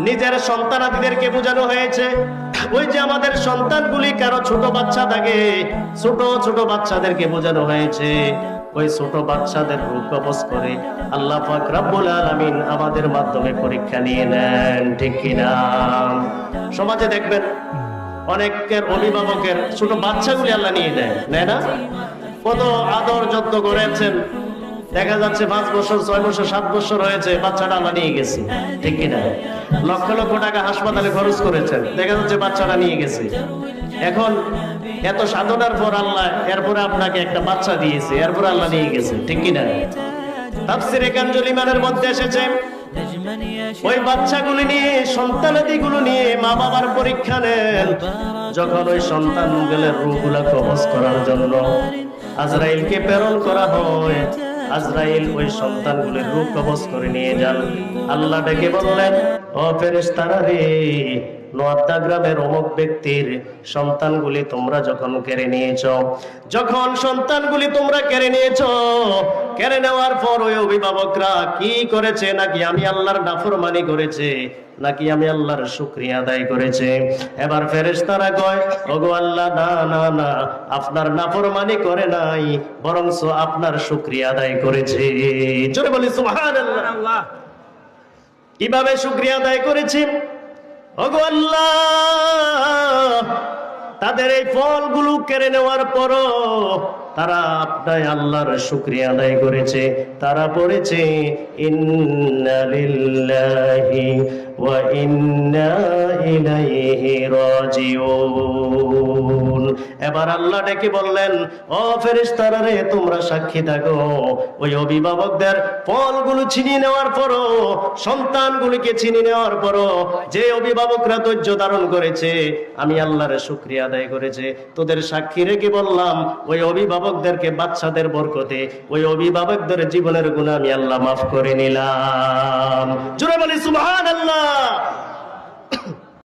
নিজের সন্তানাদিদেরকে বোঝানো হয়েছে, ওই যে আমাদের সন্তানগুলি কারো ছোট বাচ্চা থাকে, ছোট ছোট বাচ্চাদেরকে বোঝানো হয়েছে, ওই ছোট বাচ্চাদের রূপ কবজ করে আল্লাহ পাক রব্বুল আলামিন আমাদের মাধ্যমে পরীক্ষা নিয়ে নেন, ঠিক কিনা? সমাজে দেখবেন অনেকের অভিভাবকের ছোট বাচ্চাগুলি আল্লাহ নিয়ে নেয় না? কত আদর যত্ন করেছেন, দেখা যাচ্ছে 5 বছর 6 বছর 7 বছর হয়েছে, বাচ্চাটা আল্লাহ নিয়ে গেছে, ঠিক কিনা? লক্ষ লক্ষ টাকা হাসপাতালে খরচ করেছেন, দেখা যাচ্ছে বাচ্চাটা নিয়ে গেছে। এখন এত সাধনার পর আল্লাহ এরপরে আপনাকে একটা বাচ্চা দিয়েছে, এরপরে আল্লাহ নিয়ে গেছে, ঠিক কিনা? তাফসীরে কানজুল ঈমানের মধ্যে এসেছে, ওই বাচ্চাগুলি নিয়ে, সন্তানাদিগুলো নিয়ে মা বাবার পরীক্ষা নেন। যখন ওই সন্তানগুলোর রূহগুলা কবজ করার জন্য আজরাইলকে প্রেরণ করা হয়, আজরাইল ওই সন্তানগুলির রূহ কবজ করে নিয়ে যান। আল্লাহ ডেকে বললেন, ও ফেরেশতারা রে, নোয়াদ্দা গ্রামের অমুক ব্যক্তির সন্তানগুলি তোমরা যখন কেড়ে নিয়েছ, যখন সন্তানগুলি তোমরা কেড়ে নিয়েছ, কেড়ে নেওয়ার পর ওই অভিভাবকরা কি করেছে? নাকি আমি আল্লাহর নাফরমানি করেছে, নাকি আমি আল্লাহর শুকরিয়া আদায় করেছে? এবার ফেরেশতারা কয়, ওগো আল্লাহ, না না না, আপনার নাফরমানি করে নাই, বরঞ্চ আপনার শুকরিয়া আদায় করেছে। জোরে বলি সুবহানাল্লাহ। কিভাবে শুকরিয়া আদায় করেছে? ওগো আল্লাহ, তাদের এই ফলগুলো কেড়ে নেওয়ার পরও তারা আপনার আল্লাহর শুকরিয়া আদায় করেছে। তারা পড়েছে ইন্না লিল্লাহি ওয়া ইন্না ইলাইহি রাজিউন। এবার আল্লাহ ডেকে বললেন, ও ফেরেশতারা রে, তোমরা সাক্ষী থাকো, ওই অভিভাবকদের ফলগুলো ছিনিয়ে নেওয়ার পরও, সন্তানগুলিকে ছিনিয়ে নেওয়ার পরও যে অভিভাবকরা ধৈর্য ধারণ করেছে, আমি আল্লাহর শুকরিয়া আদায় করেছে, তোদের সাক্ষী রেখে বললাম, ওই অভিভাবকদেরকে বাচ্চাদের বরকতে ওই অভিভাবকদের জীবনের গুনাহ আমি আল্লাহ মাফ করে নিলাম। জোরে বলি সুবহানাল্লাহ।